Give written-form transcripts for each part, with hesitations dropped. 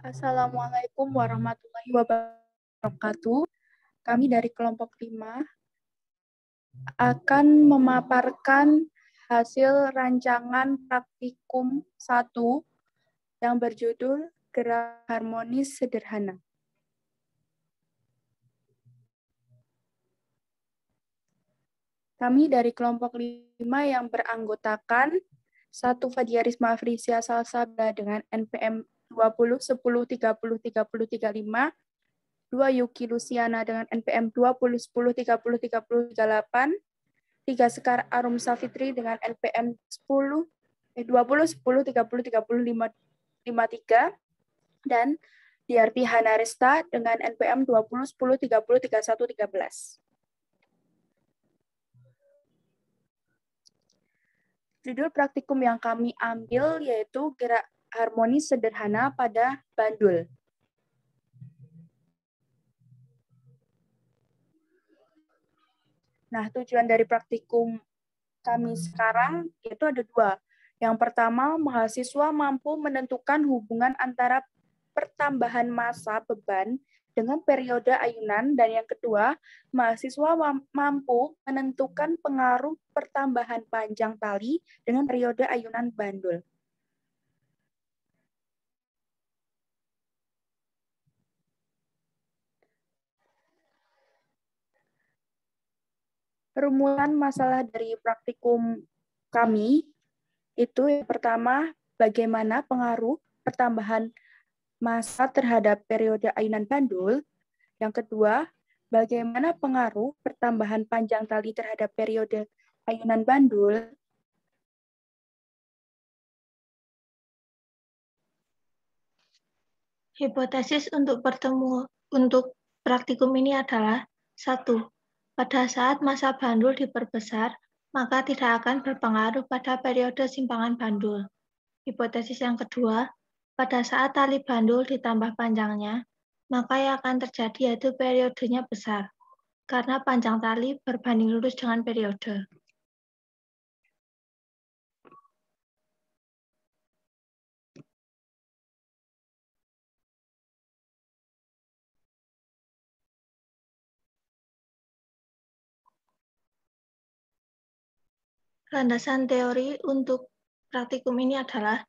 Assalamualaikum warahmatullahi wabarakatuh. Kami dari kelompok 5 akan memaparkan hasil rancangan praktikum 1 yang berjudul Gerak Harmonis Sederhana. Kami dari kelompok 5 yang beranggotakan 1 Fadia Risma Afrisia Salsabila dengan NPM 20 10 30 30 35, 2 Yuki Luciana dengan NPM 20 10 30 30 38, 3 Sekar Arum Safitri dengan NPM 20 10 30 30 53, dan Diarti Hanaresta dengan NPM 20 10 30 31 13. Judul praktikum yang kami ambil yaitu Gerak Harmonis Sederhana pada Bandul. Nah, tujuan dari praktikum kami sekarang itu ada 2. Yang pertama, mahasiswa mampu menentukan hubungan antara pertambahan massa beban dengan periode ayunan, dan yang kedua, mahasiswa mampu menentukan pengaruh pertambahan panjang tali dengan periode ayunan bandul. Rumusan masalah dari praktikum kami itu yang pertama, bagaimana pengaruh pertambahan massa terhadap periode ayunan bandul. Yang kedua, bagaimana pengaruh pertambahan panjang tali terhadap periode ayunan bandul. Hipotesis untuk praktikum ini adalah 1. Pada saat massa bandul diperbesar, maka tidak akan berpengaruh pada periode simpangan bandul. Hipotesis yang kedua, pada saat tali bandul ditambah panjangnya, maka yang akan terjadi yaitu periodenya besar, karena panjang tali berbanding lurus dengan periode. Landasan teori untuk praktikum ini adalah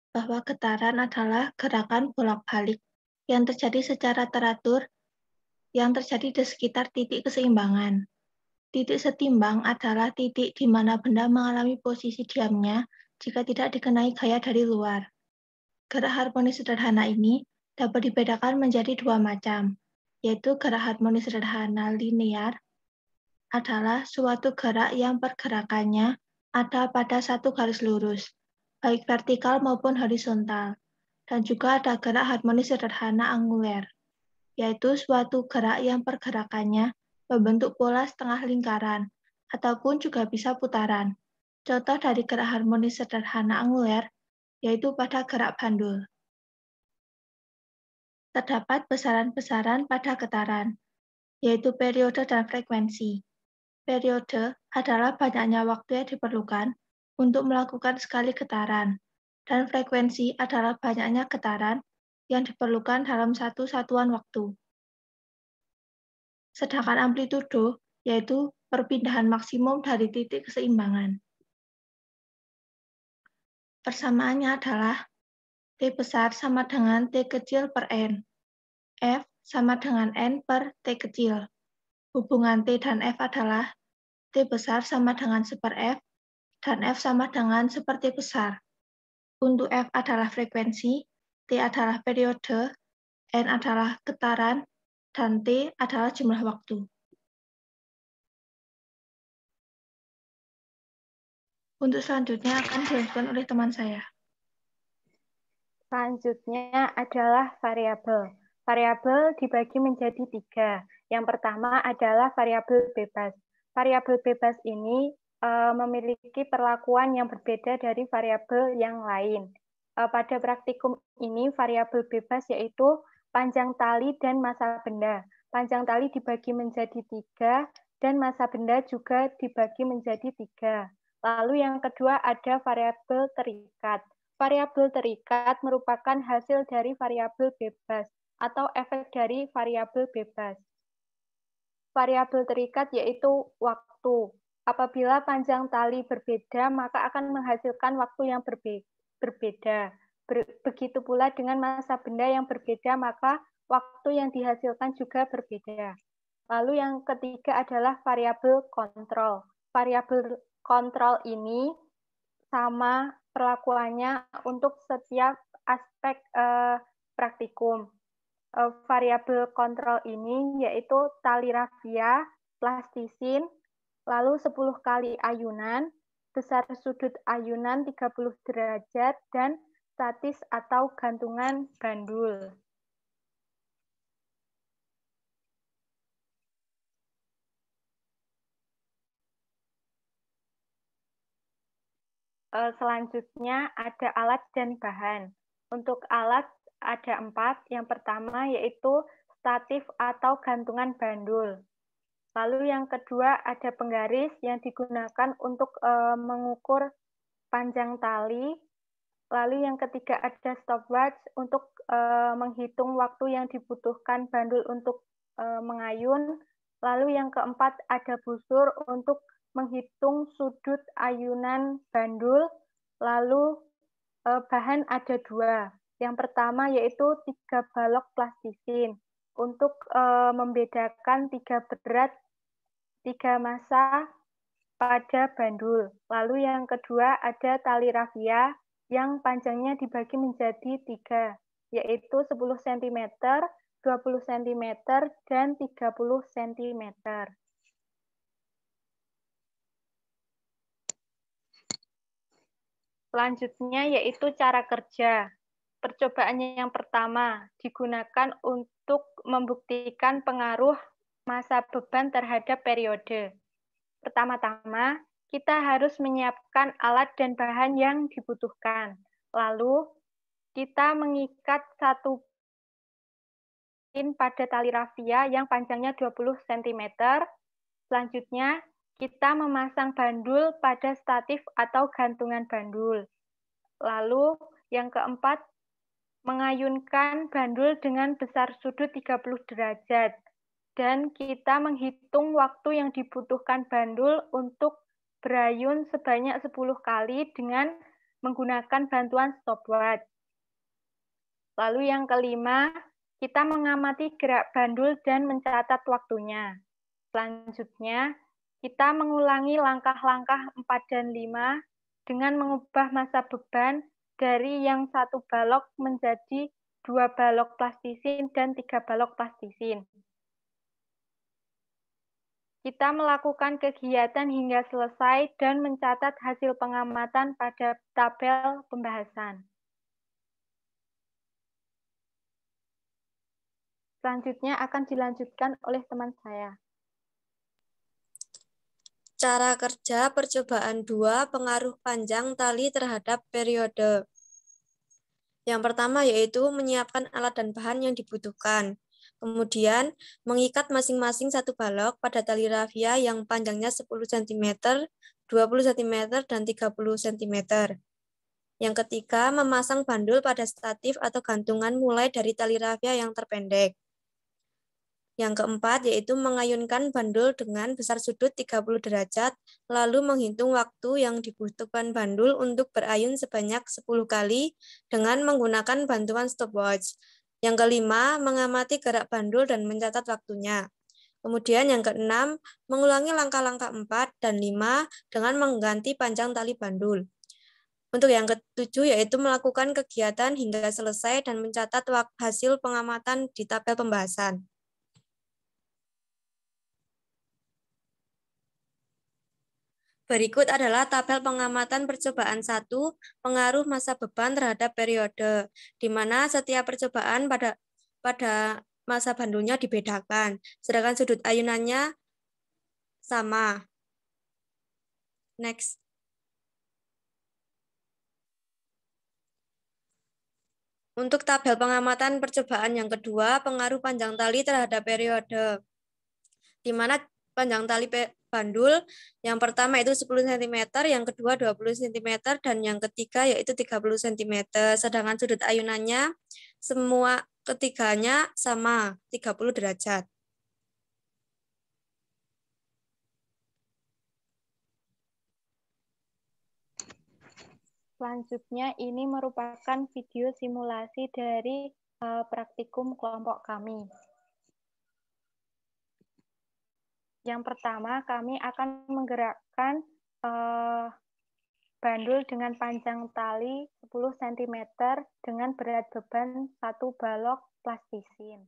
bahwa getaran adalah gerakan bolak-balik yang terjadi secara teratur yang terjadi di sekitar titik keseimbangan. Titik setimbang adalah titik di mana benda mengalami posisi diamnya jika tidak dikenai gaya dari luar. Gerak harmonis sederhana ini dapat dibedakan menjadi 2 macam, yaitu gerak harmonis sederhana linear adalah suatu gerak yang pergerakannya ada pada satu garis lurus, baik vertikal maupun horizontal, dan juga ada gerak harmonis sederhana anguler, yaitu suatu gerak yang pergerakannya membentuk pola setengah lingkaran, ataupun juga bisa putaran. Contoh dari gerak harmonis sederhana anguler, yaitu pada gerak bandul. Terdapat besaran-besaran pada getaran, yaitu periode dan frekuensi. Periode adalah banyaknya waktu yang diperlukan untuk melakukan sekali getaran, dan frekuensi adalah banyaknya getaran yang diperlukan dalam satu satuan waktu. Sedangkan amplitudo yaitu perpindahan maksimum dari titik keseimbangan. Persamaannya adalah T besar sama dengan T kecil per N. F sama dengan N per T kecil. Hubungan T dan F adalah T besar sama dengan seper F, dan F sama dengan seper T besar. Untuk F adalah frekuensi, T adalah periode, N adalah getaran, dan T adalah jumlah waktu. Untuk selanjutnya akan dilakukan oleh teman saya. Selanjutnya adalah variabel. Variabel dibagi menjadi 3. Yang pertama adalah variabel bebas. Variabel bebas ini memiliki perlakuan yang berbeda dari variabel yang lain. Pada praktikum ini, variabel bebas yaitu panjang tali dan massa benda. Panjang tali dibagi menjadi 3, dan massa benda juga dibagi menjadi 3. Lalu yang kedua ada variabel terikat. Variabel terikat merupakan hasil dari variabel bebas atau efek dari variabel bebas. Variabel terikat yaitu waktu. Apabila panjang tali berbeda, maka akan menghasilkan waktu yang berbeda. Begitu pula dengan massa benda yang berbeda, maka waktu yang dihasilkan juga berbeda. Lalu yang ketiga adalah variabel kontrol. Variabel kontrol ini sama perlakuannya untuk setiap aspek praktikum. Variabel kontrol ini yaitu tali rafia, plastisin, lalu 10 kali ayunan, besar sudut ayunan 30 derajat, dan statis atau gantungan bandul. Selanjutnya ada alat dan bahan. Untuk alat ada 4. Yang pertama yaitu statif atau gantungan bandul. Lalu yang kedua ada penggaris yang digunakan untuk mengukur panjang tali. Lalu yang ketiga ada stopwatch untuk menghitung waktu yang dibutuhkan bandul untuk mengayun. Lalu yang keempat ada busur untuk menghitung sudut ayunan bandul. Lalu bahan ada 2. Yang pertama yaitu 3 balok plastisin untuk membedakan 3 berat, 3 massa pada bandul. Lalu yang kedua ada tali rafia yang panjangnya dibagi menjadi 3, yaitu 10 cm, 20 cm, dan 30 cm. Selanjutnya yaitu cara kerja. Percobaannya yang pertama digunakan untuk membuktikan pengaruh massa beban terhadap periode. Pertama-tama, kita harus menyiapkan alat dan bahan yang dibutuhkan. Lalu, kita mengikat satu pin pada tali rafia yang panjangnya 20 cm. Selanjutnya, kita memasang bandul pada statif atau gantungan bandul. Lalu, yang keempat, mengayunkan bandul dengan besar sudut 30 derajat. Dan kita menghitung waktu yang dibutuhkan bandul untuk berayun sebanyak 10 kali dengan menggunakan bantuan stopwatch. Lalu yang kelima, kita mengamati gerak bandul dan mencatat waktunya. Selanjutnya, kita mengulangi langkah-langkah 4 dan 5 dengan mengubah massa beban dari yang 1 balok menjadi 2 balok plastisin dan 3 balok plastisin. Kita melakukan kegiatan hingga selesai dan mencatat hasil pengamatan pada tabel pembahasan. Selanjutnya akan dilanjutkan oleh teman saya. Cara kerja percobaan 2, pengaruh panjang tali terhadap periode. Yang pertama yaitu menyiapkan alat dan bahan yang dibutuhkan. Kemudian, mengikat masing-masing 1 balok pada tali rafia yang panjangnya 10 cm, 20 cm, dan 30 cm. Yang ketiga, memasang bandul pada statif atau gantungan mulai dari tali rafia yang terpendek. Yang keempat, yaitu mengayunkan bandul dengan besar sudut 30 derajat, lalu menghitung waktu yang dibutuhkan bandul untuk berayun sebanyak 10 kali dengan menggunakan bantuan stopwatch. Yang kelima, mengamati gerak bandul dan mencatat waktunya. Kemudian yang keenam, mengulangi langkah-langkah 4 dan 5 dengan mengganti panjang tali bandul. Untuk yang ketujuh, yaitu melakukan kegiatan hingga selesai dan mencatat hasil pengamatan di tabel pembahasan. Berikut adalah tabel pengamatan percobaan 1, pengaruh massa beban terhadap periode, di mana setiap percobaan pada massa bandulnya dibedakan, sedangkan sudut ayunannya sama. Next. Untuk tabel pengamatan percobaan yang kedua, pengaruh panjang tali terhadap periode, di mana panjang tali bandul. Yang pertama itu 10 cm, yang kedua 20 cm, dan yang ketiga yaitu 30 cm. Sedangkan sudut ayunannya semua ketiganya sama 30 derajat. Selanjutnya ini merupakan video simulasi dari praktikum kelompok kami. Yang pertama, kami akan menggerakkan bandul dengan panjang tali 10 cm dengan berat beban 1 balok plastisin.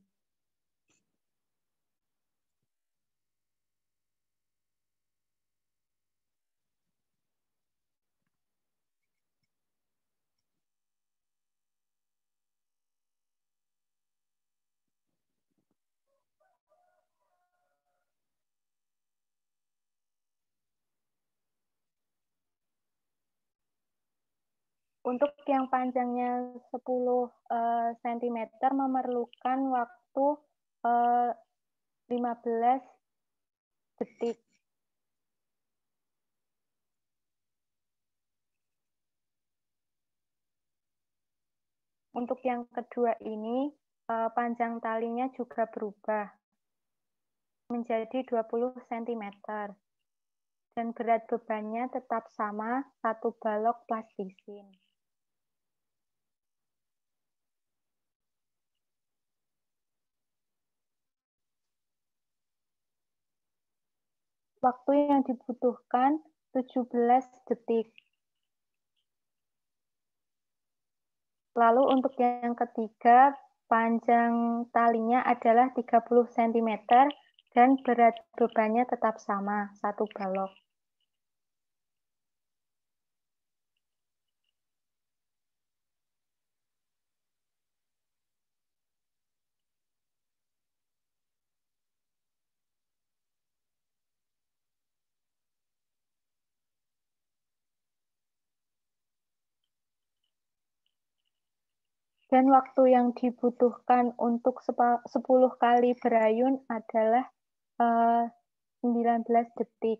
Untuk yang panjangnya 10 cm memerlukan waktu 15 detik. Untuk yang kedua ini, panjang talinya juga berubah menjadi 20 cm. Dan berat bebannya tetap sama, 1 balok plastisin. Waktu yang dibutuhkan 17 detik. Lalu untuk yang ketiga, panjang talinya adalah 30 cm dan berat bebannya tetap sama, 1 balok. Dan waktu yang dibutuhkan untuk 10 kali berayun adalah 19 detik.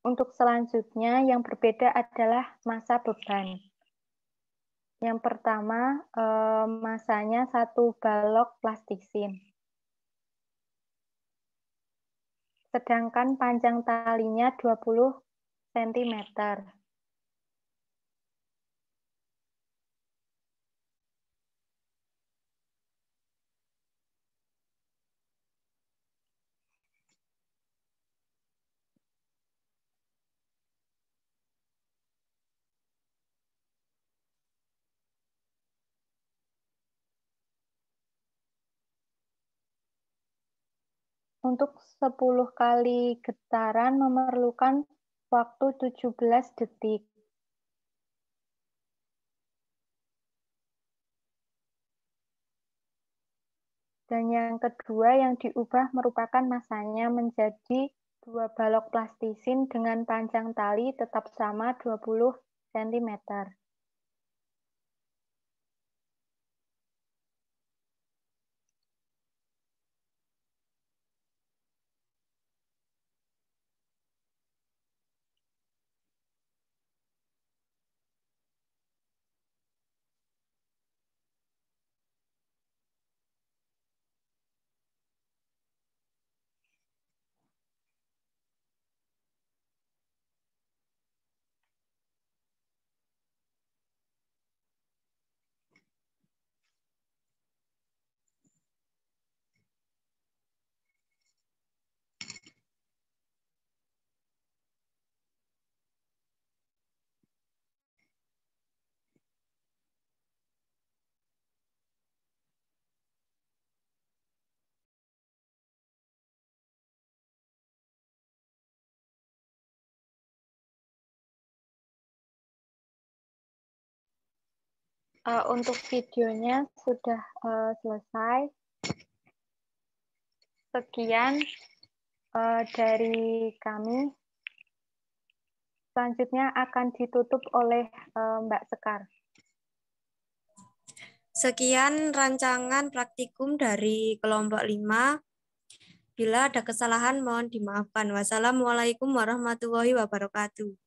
Untuk selanjutnya, yang berbeda adalah massa beban. Yang pertama, masanya 1 balok plastisin. Sedangkan panjang talinya 20 cm. Untuk 10 kali getaran memerlukan waktu 17 detik. Dan yang kedua yang diubah merupakan masanya menjadi 2 balok plastisin dengan panjang tali tetap sama 20 cm. Untuk videonya sudah selesai. Sekian dari kami. Selanjutnya akan ditutup oleh Mbak Sekar. Sekian rancangan praktikum dari kelompok 5. Bila ada kesalahan mohon dimaafkan. Wassalamualaikum warahmatullahi wabarakatuh.